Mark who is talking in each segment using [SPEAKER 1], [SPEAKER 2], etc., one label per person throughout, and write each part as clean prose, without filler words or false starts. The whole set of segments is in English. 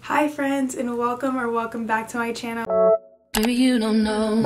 [SPEAKER 1] Hi friends, and welcome back to my channel.
[SPEAKER 2] Baby, you don't know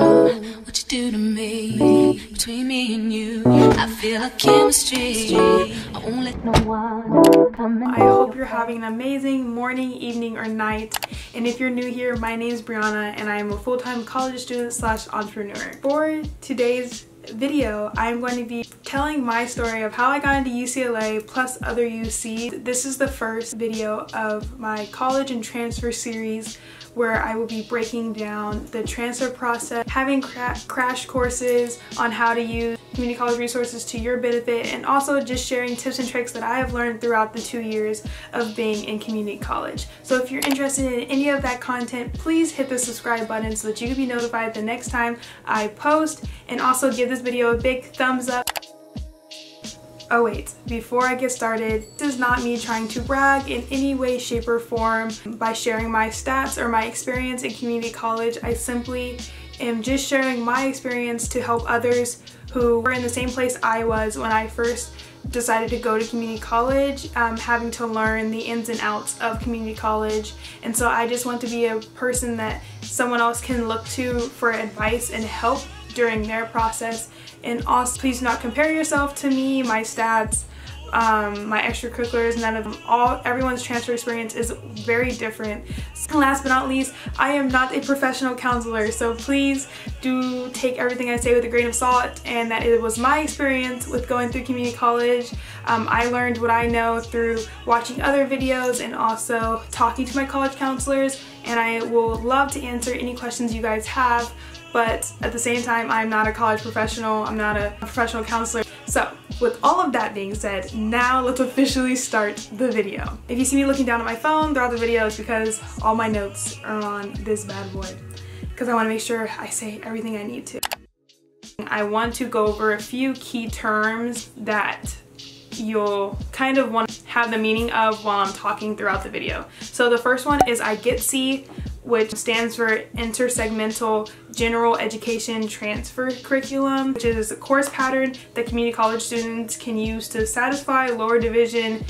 [SPEAKER 2] what you do to me. Between me and you, I feel like chemistry. I won't let no one come in.
[SPEAKER 1] I hope you're having an amazing morning, evening, or night. And if you're new here, my name is Brianna and I am a full-time college student slash entrepreneur. For today's video, I'm going to be telling my story of how I got into UCLA plus other UCs. This is the first video of my college and transfer series where I will be breaking down the transfer process, having crash courses on how to use community college resources to your benefit, and also just sharing tips and tricks that I have learned throughout the 2 years of being in community college. So if you're interested in any of that content, please hit the subscribe button so that you can be notified the next time I post, and also give this video a big thumbs up. Oh wait, before I get started, this is not me trying to brag in any way, shape, or form by sharing my stats or my experience in community college. I simply am just sharing my experience to help others who were in the same place I was when I first decided to go to community college, having to learn the ins and outs of community college. And so I just want to be a person that someone else can look to for advice and help during their process. And also, please do not compare yourself to me, my stats, my extracurriculars, none of them. Everyone's transfer experience is very different. And last but not least, I am not a professional counselor, so please do take everything I say with a grain of salt, and that it was my experience with going through community college. I learned what I know through watching other videos and also talking to my college counselors, and I will love to answer any questions you guys have. But at the same time, I'm not a college professional, I'm not a professional counselor. So with all of that being said, now let's officially start the video. If you see me looking down at my phone throughout the video, it's because all my notes are on this bad boy, because I want to make sure I say everything I need to. I want to go over a few key terms that you'll kind of want to have the meaning of while I'm talking throughout the video. So the first one is IGETC, which stands for Intersegmental General Education Transfer Curriculum, which is a course pattern that community college students can use to satisfy lower division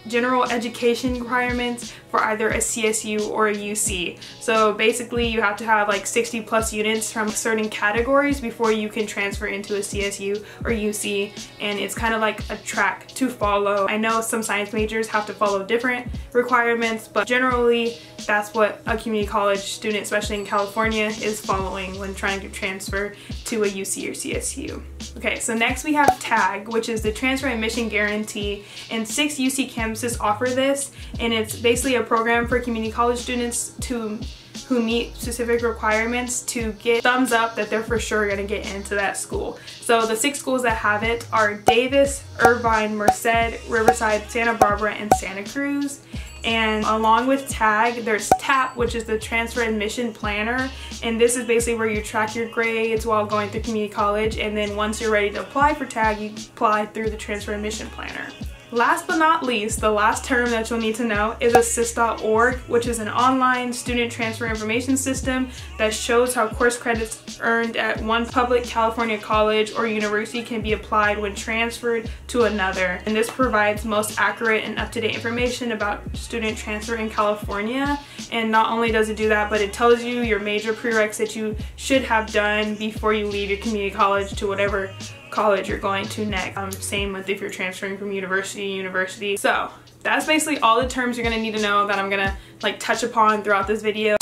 [SPEAKER 1] general education requirements for either a CSU or a UC. So basically you have to have like 60 plus units from certain categories before you can transfer into a CSU or UC, and it's kind of like a track to follow. I know some science majors have to follow different requirements, but generally that's what a community college student, especially in California, is following when trying to transfer to a UC or CSU. Okay, so next we have TAG, which is the Transfer Admission Guarantee, and 6 UC campuses offer this, and it's basically a program for community college students who meet specific requirements to get thumbs up that they're for sure going to get into that school. So the 6 schools that have it are Davis, Irvine, Merced, Riverside, Santa Barbara, and Santa Cruz. And along with TAG, there's TAP, which is the Transfer Admission Planner, and this is basically where you track your grades while going through community college, and then once you're ready to apply for TAG, you apply through the Transfer Admission Planner. Last but not least, the last term that you'll need to know is assist.org, which is an online student transfer information system that shows how course credits earned at one public California college or university can be applied when transferred to another. And this provides most accurate and up-to-date information about student transfer in California. And not only does it do that, but it tells you your major prereqs that you should have done before you leave your community college to whatever college you're going to next. Same with if you're transferring from university to university. So that's basically all the terms you're gonna need to know that I'm gonna touch upon throughout this video.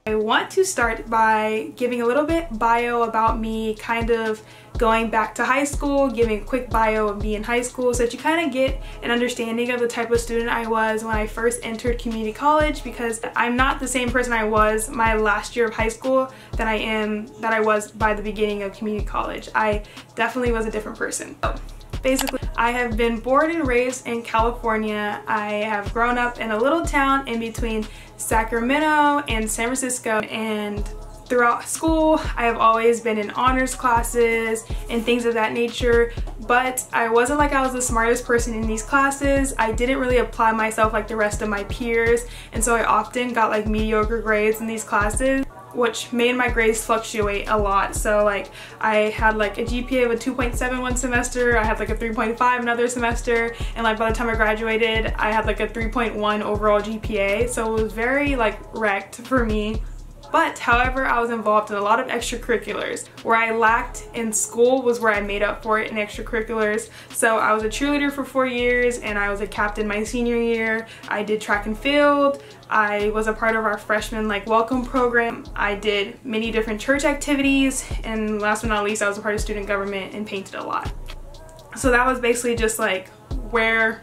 [SPEAKER 1] I want to start by giving a little bit bio about me, kind of going back to high school, giving a quick bio of me in high school so that you kind of get an understanding of the type of student I was when I first entered community college, because I'm not the same person I was my last year of high school that I was by the beginning of community college. I definitely was a different person. So basically, I have been born and raised in California. I have grown up in a little town in between Sacramento and San Francisco, and throughout school I have always been in honors classes and things of that nature, but I wasn't like I was the smartest person in these classes. I didn't really apply myself like the rest of my peers, and so I often got like mediocre grades in these classes. which made my grades fluctuate a lot. So like I had like a GPA of a 2.7 one semester, I had like a 3.5 another semester, and like by the time I graduated I had like a 3.1 overall GPA. So it was very like wrecked for me. But however, I was involved in a lot of extracurriculars. Where I lacked in school was where I made up for it in extracurriculars. So I was a cheerleader for 4 years, and I was a captain my senior year. I did track and field. I was a part of our freshman like welcome program. I did many different church activities, and last but not least, I was a part of student government and painted a lot. So that was basically just like where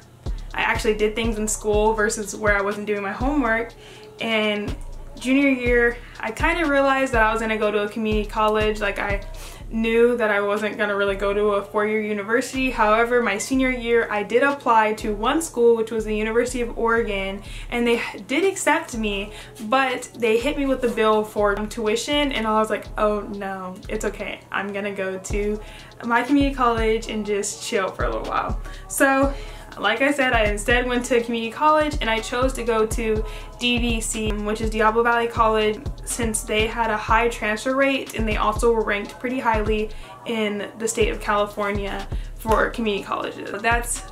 [SPEAKER 1] I actually did things in school versus where I wasn't doing my homework. And junior year, I kind of realized that I was going to go to a community college. Like I knew that I wasn't going to really go to a 4-year university. However, my senior year, I did apply to one school, which was the University of Oregon, and they did accept me, but they hit me with the bill for tuition, and I was like, oh no, it's okay. I'm going to go to my community college and just chill for a little while. So like I said, I instead went to community college, and I chose to go to DVC, which is Diablo Valley College, since they had a high transfer rate and they also were ranked pretty highly in the state of California for community colleges. That's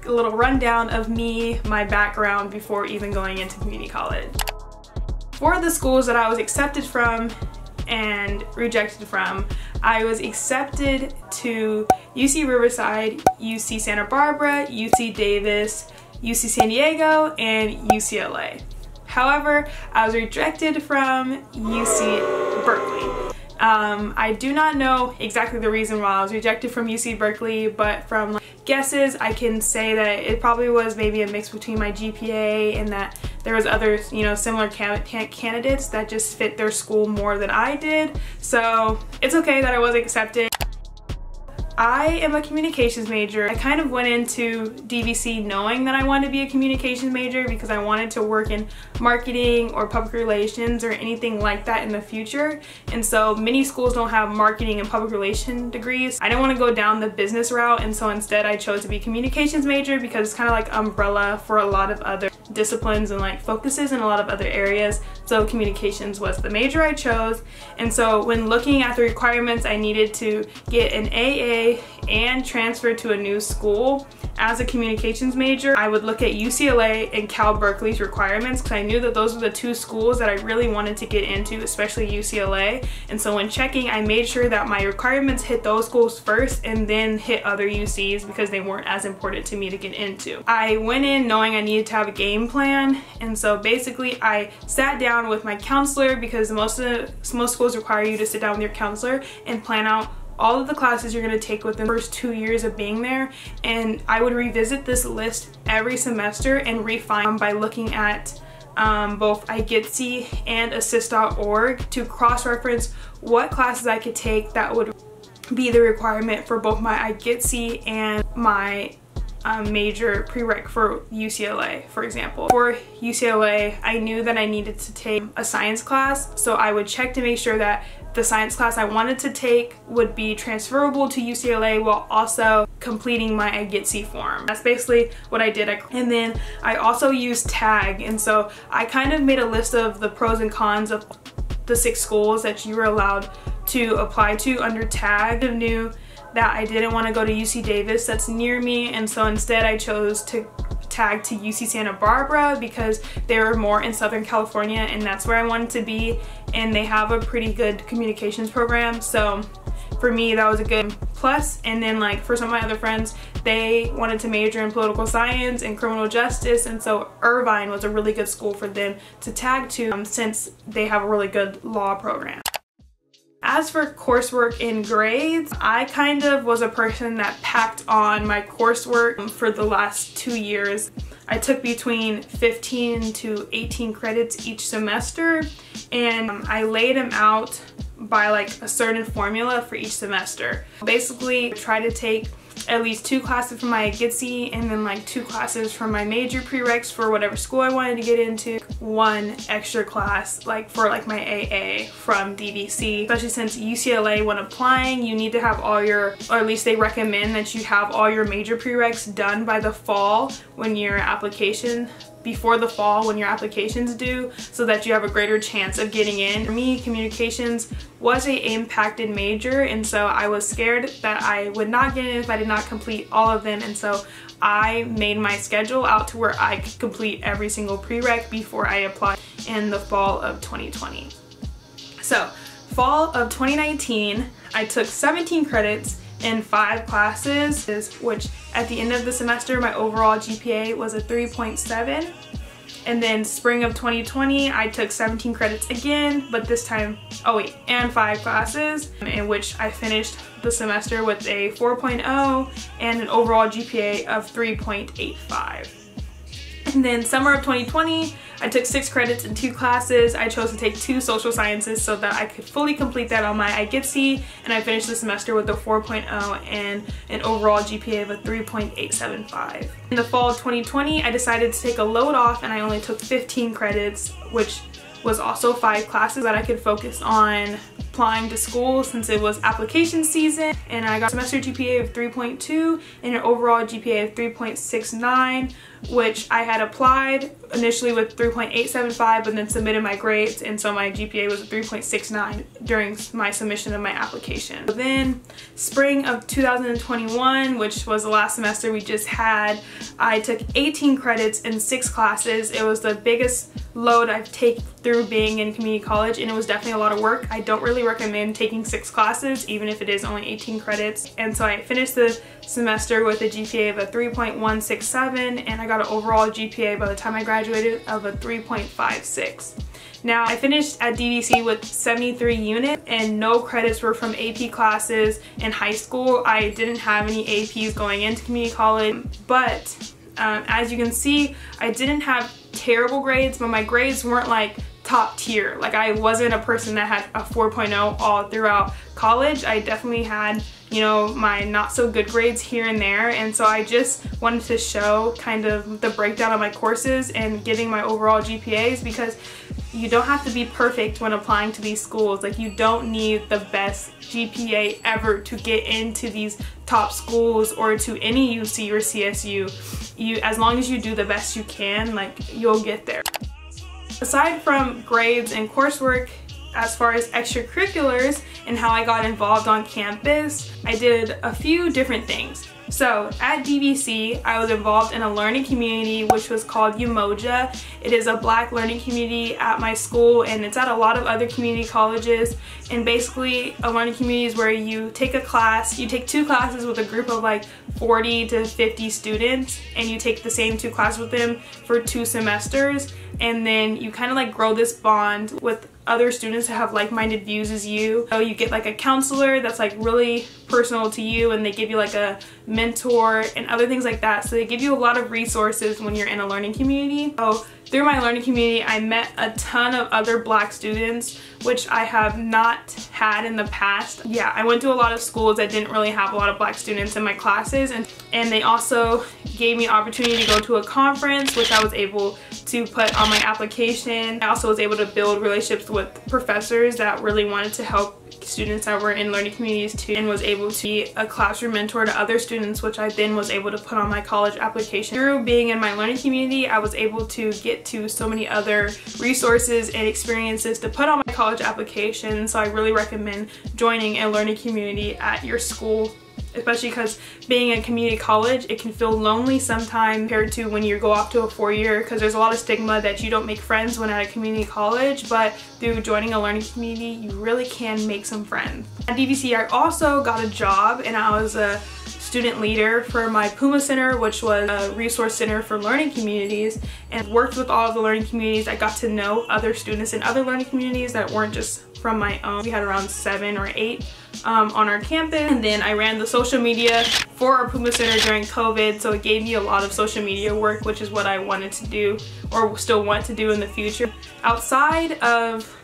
[SPEAKER 1] a little rundown of me, my background before even going into community college. For the schools that I was accepted from and rejected from, I was accepted to UC Riverside, UC Santa Barbara, UC Davis, UC San Diego, and UCLA. However, I was rejected from UC Berkeley. I do not know exactly the reason why I was rejected from UC Berkeley, but from guesses I can say that it probably was maybe a mix between my GPA and that there was other, you know, similar candidates that just fit their school more than I did. So it's okay that I was accepted. I am a communications major. I kind of went into DVC knowing that I wanted to be a communications major because I wanted to work in marketing or public relations or anything like that in the future. And so many schools don't have marketing and public relation degrees. I didn't want to go down the business route, and so instead I chose to be communications major because it's kind of like umbrella for a lot of other disciplines and like focuses in a lot of other areas. So communications was the major I chose. And so when looking at the requirements, I needed to get an AA and transfer to a new school. As a communications major, I would look at UCLA and Cal Berkeley's requirements because I knew that those were the two schools that I really wanted to get into, especially UCLA. And so when checking, I made sure that my requirements hit those schools first and then hit other UCs because they weren't as important to me to get into. I went in knowing I needed to have a game plan, and so basically I sat down with my counselor because most schools require you to sit down with your counselor and plan out all of the classes you're going to take within the first 2 years of being there. And I would revisit this list every semester and refine by looking at both iGetsy and assist.org to cross-reference what classes I could take that would be the requirement for both my iGetsy and my major prereq for UCLA, for example. For UCLA, I knew that I needed to take a science class, so I would check to make sure that the science class I wanted to take would be transferable to UCLA while also completing my iGetsy form. That's basically what I did. And then I also used TAG, and so I kind of made a list of the pros and cons of the 6 schools that you were allowed to apply to under TAG. I knew that I didn't want to go to UC Davis, that's near me, and so instead I chose to tag to UC Santa Barbara because they were more in Southern California and that's where I wanted to be, and they have a pretty good communications program, so for me that was a good plus. And then like for some of my other friends, they wanted to major in political science and criminal justice, and so Irvine was a really good school for them to tag to since they have a really good law program. As for coursework and grades, I kind of was a person that packed on my coursework for the last 2 years. I took between 15 to 18 credits each semester, and I laid them out by like a certain formula for each semester. Basically, I try to take at least 2 classes from my iGetsy and then like 2 classes from my major prereqs for whatever school I wanted to get into, 1 extra class like for like my AA from DVC. Especially since UCLA, when applying, you need to have all your, or at least they recommend that you have all your major prereqs done by the fall when your application before the fall when your application's due, so that you have a greater chance of getting in. For me, communications was a impacted major, and so I was scared that I would not get in if I did not complete all of them, and so I made my schedule out to where I could complete every single prereq before I applied in the fall of 2020. So fall of 2019, I took 17 credits in 5 classes, which at the end of the semester my overall GPA was a 3.7. And then spring of 2020, I took 17 credits again, but this time, and 5 classes, in which I finished the semester with a 4.0 and an overall GPA of 3.85. And then summer of 2020, I took 6 credits in 2 classes. I chose to take 2 social sciences so that I could fully complete that on my IGPSY, and I finished the semester with a 4.0 and an overall GPA of a 3.875. In the fall of 2020, I decided to take a load off, and I only took 15 credits, which was also 5 classes that I could focus on applying to school since it was application season, and I got a semester GPA of 3.2 and an overall GPA of 3.69, which I had applied initially with 3.875 but then submitted my grades, and so my GPA was 3.69 during my submission of my application. So then spring of 2021, which was the last semester we just had, I took 18 credits in 6 classes. It was the biggest load I've taken through being in community college, and it was definitely a lot of work. I don't really recommend taking 6 classes even if it is only 18 credits, and so I finished the semester with a GPA of a 3.167, and I got an overall GPA by the time I graduated of a 3.56. Now, I finished at DVC with 73 units, and no credits were from AP classes in high school. I didn't have any APs going into community college, but as you can see, I didn't have terrible grades, but my grades weren't like top tier. Like, I wasn't a person that had a 4.0 all throughout college. I definitely had, you know, my not so good grades here and there, and so I just wanted to show kind of the breakdown of my courses and getting my overall GPAs, because you don't have to be perfect when applying to these schools. Like, you don't need the best GPA ever to get into these top schools or to any UC or CSU. As long as you do the best you can, like, you'll get there. Aside from grades and coursework, as far as extracurriculars and how I got involved on campus, I did a few different things. So at DVC, I was involved in a learning community which was called Umoja. It is a Black learning community at my school, and it's at a lot of other community colleges. And basically, a learning community is where you take a class, you take 2 classes with a group of like 40 to 50 students, and you take the same 2 classes with them for 2 semesters, and then you kind of like grow this bond with other students that have like-minded views as you. So you get like a counselor that's like really personal to you, and they give you like a mentor and other things like that. So they give you a lot of resources when you're in a learning community. So through my learning community, I met a ton of other Black students, which I have not had in the past. Yeah, I went to a lot of schools that didn't really have a lot of Black students in my classes, and they also gave me opportunity to go to a conference, which I was able to put on my application. I also was able to build relationships with professors that really wanted to help students that were in learning communities too, and was able to be a classroom mentor to other students, which I then was able to put on my college application. Through being in my learning community, I was able to get to so many other resources and experiences to put on my college application. So I really recommend joining a learning community at your school, especially because being in community college, it can feel lonely sometimes compared to when you go off to a 4-year, because there's a lot of stigma that you don't make friends when at a community college, but through joining a learning community, you really can make some friends. At DVC, I also got a job, and I was a student leader for my Puma Center, which was a resource center for learning communities, and worked with all of the learning communities. I got to know other students in other learning communities that weren't just from my own. We had around 7 or 8 on our campus, and then I ran the social media for our Puma Center during COVID, so it gave me a lot of social media work, which is what I wanted to do or still want to do in the future. Outside of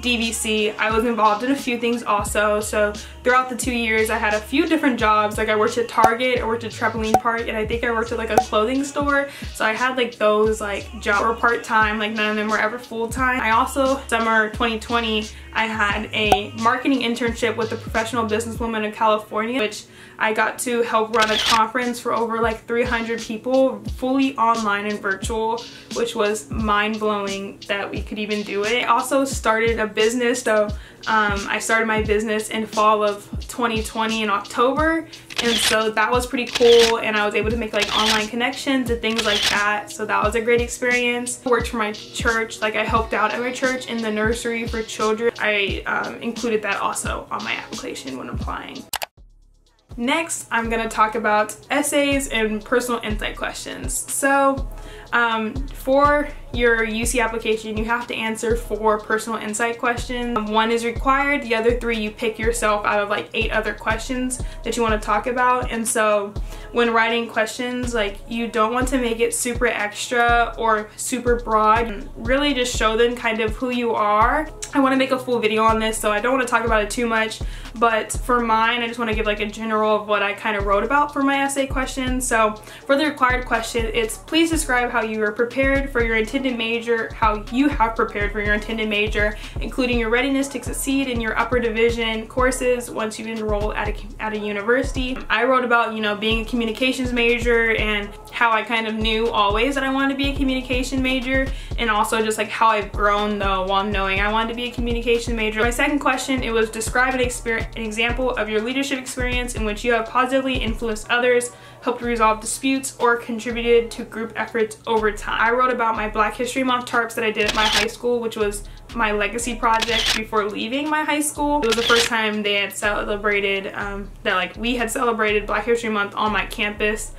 [SPEAKER 1] DVC. I was involved in a few things also. So throughout the 2 years, I had a few different jobs. Like I worked at Target, I worked at Trampoline Park, and I think I worked at like a clothing store. So I had like those like jobs were part-time, like none of them were ever full-time. I also, summer 2020, I had a marketing internship with the Professional Businesswoman of California, which I got to help run a conference for over like 300 people, fully online and virtual, which was mind-blowing that we could even do it. I also started a business, so I started my business in fall of 2020 in October, and so that was pretty cool, and I was able to make like online connections and things like that, so that was a great experience. I worked for my church, like I helped out at my church in the nursery for children. I included that also on my application when applying. Next, I'm going to talk about essays and personal insight questions. So for your UC application, you have to answer 4 personal insight questions. 1 is required, the other 3 you pick yourself out of like 8 other questions that you want to talk about. And so when writing questions, like you don't want to make it super extra or super broad, and really just show them kind of who you are. I want to make a full video on this, so I don't want to talk about it too much, but for mine, I just want to give like a general of what I kind of wrote about for my essay questions. So for the required question, it's please describe how you are prepared for your intended major, how you have prepared for your intended major, including your readiness to succeed in your upper division courses once you enroll at a university. I wrote about, you know, being a communications major and how I kind of knew always that I wanted to be a communication major, and also just like how I've grown though while knowing I wanted to be a communication major. My second question, it was describe an example of your leadership experience in which you have positively influenced others, helped resolve disputes, or contributed to group efforts over time. I wrote about my Black History Month tarps that I did at my high school, which was my legacy project before leaving my high school. It was the first time they had celebrated, we had celebrated Black History Month on my campus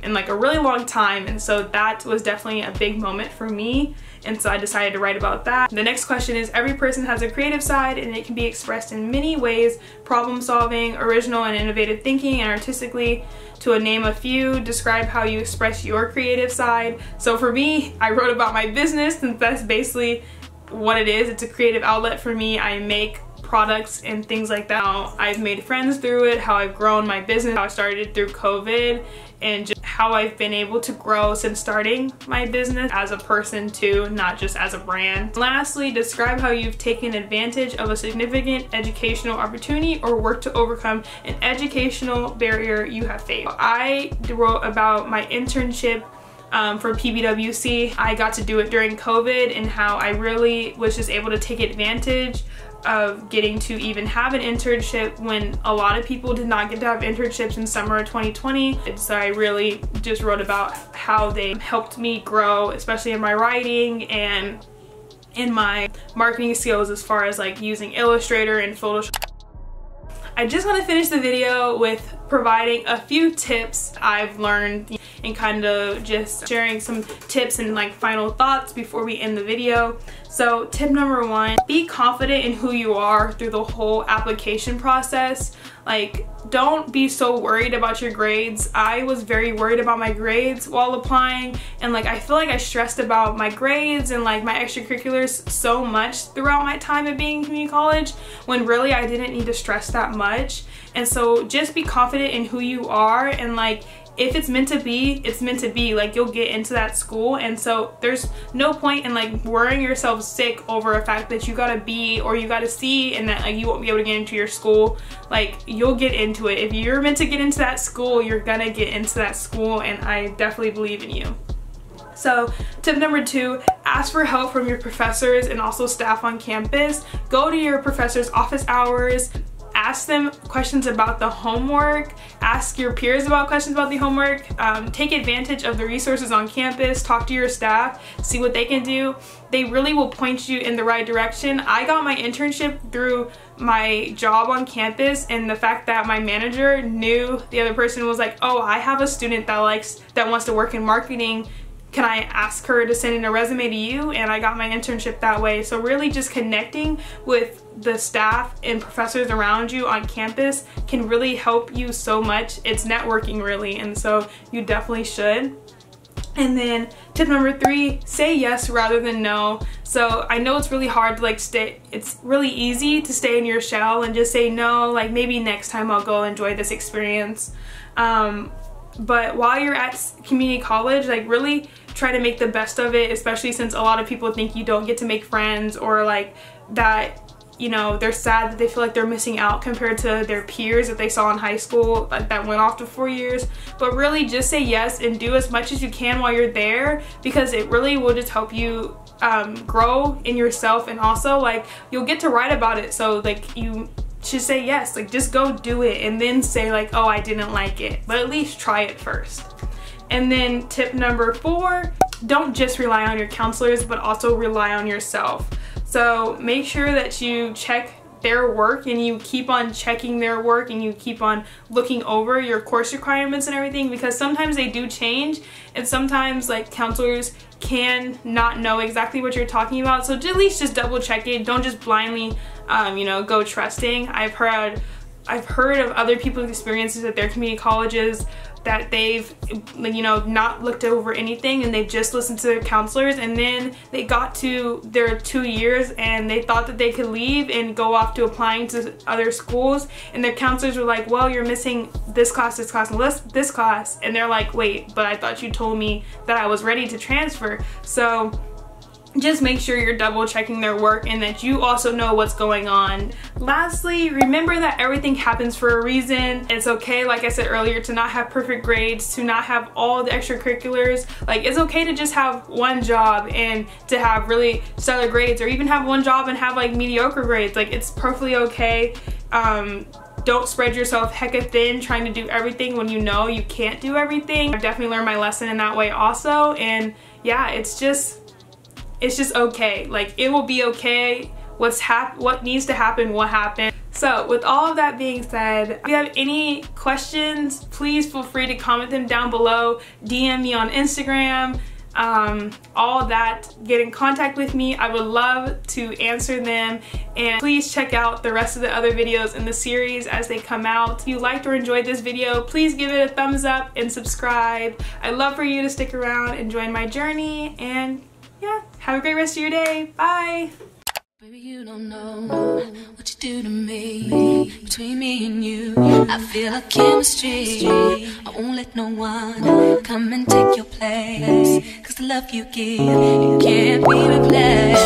[SPEAKER 1] in like a really long time, and so that was definitely a big moment for me, and so I decided to write about that. The next question is every person has a creative side and it can be expressed in many ways: problem solving, original and innovative thinking, and artistically. To name a few, describe how you express your creative side. So for me, I wrote about my business, since that's basically what it is. It's a creative outlet for me. I make products and things like that. How I've made friends through it, how I've grown my business, how I started through COVID, and just how I've been able to grow since starting my business as a person too, not just as a brand. Lastly, describe how you've taken advantage of a significant educational opportunity or worked to overcome an educational barrier you have faced. I wrote about my internship for PBWC. I got to do it during COVID, and how I really was just able to take advantage of getting to even have an internship when a lot of people did not get to have internships in summer of 2020. And so I really just wrote about how they helped me grow, especially in my writing and in my marketing skills as far as like using Illustrator and Photoshop. I just want to finish the video with providing a few tips I've learned and kind of just sharing some tips and like final thoughts before we end the video. So tip number 1, be confident in who you are through the whole application process. Like, don't be so worried about your grades. I was very worried about my grades while applying, and like I feel like I stressed about my grades and like my extracurriculars so much throughout my time at being in community college, when really I didn't need to stress that much. And so just be confident in who you are, and like if it's meant to be, it's meant to be. Like, you'll get into that school, and so there's no point in like worrying yourself sick over a fact that you got a B or you got a C and that like you won't be able to get into your school. Like, you'll get into it. If you're meant to get into that school, you're gonna get into that school, and I definitely believe in you. So tip number 2, ask for help from your professors and also staff on campus. Go to your professor's office hours. Ask them questions about the homework, ask your peers about questions about the homework, take advantage of the resources on campus, talk to your staff, see what they can do. They really will point you in the right direction. I got my internship through my job on campus, and the fact that my manager knew the other person was like, oh, I have a student that wants to work in marketing. Can I ask her to send in a resume to you? And I got my internship that way. So really just connecting with the staff and professors around you on campus can really help you so much. It's networking really, and so you definitely should. And then tip number 3, say yes rather than no. So I know it's really hard to like it's really easy to stay in your shell and just say no, like maybe next time I'll go enjoy this experience. But while you're at community college, like really try to make the best of it, especially since a lot of people think you don't get to make friends, or like that, you know, they're sad that they feel like they're missing out compared to their peers that they saw in high school, like that went off to 4 years. But really just say yes and do as much as you can while you're there, because it really will just help you grow in yourself, and also like you'll get to write about it. So like you should say yes, like just go do it and then say like, oh, I didn't like it, but at least try it first. And then tip number 4, don't just rely on your counselors, but also rely on yourself. So make sure that you check their work and you keep on checking their work and you keep on looking over your course requirements and everything, because sometimes they do change, and sometimes like counselors can not know exactly what you're talking about. So at least just double check it. Don't just blindly you know, go trusting. I've heard of other people's experiences at their community colleges that they've, you know, not looked over anything and they've just listened to their counselors, and then they got to their 2 years and they thought that they could leave and go off to applying to other schools, and their counselors were like, well, you're missing this class, and this class, and they're like, wait, but I thought you told me that I was ready to transfer. So just make sure you're double checking their work and that you also know what's going on. Lastly, remember that everything happens for a reason. It's okay, like I said earlier, to not have perfect grades, to not have all the extracurriculars. Like, it's okay to just have one job and to have really stellar grades, or even have one job and have like mediocre grades. Like, it's perfectly okay. Don't spread yourself hecka thin trying to do everything when you know you can't do everything. I've definitely learned my lesson in that way also, and yeah, it's just okay. Like, it will be okay. What needs to happen will happen. So with all of that being said, if you have any questions, please feel free to comment them down below, DM me on Instagram, all of that. Get in contact with me. I would love to answer them, and please check out the rest of the other videos in the series as they come out. If you liked or enjoyed this video, please give it a thumbs up and subscribe. I'd love for you to stick around and join my journey, and yeah, have a great rest of your day. Bye.
[SPEAKER 2] Baby, you don't know what you do to me. Between me and you, I feel a chemistry. I won't let no one come and take your place, 'cause the love you give, it can't be replaced.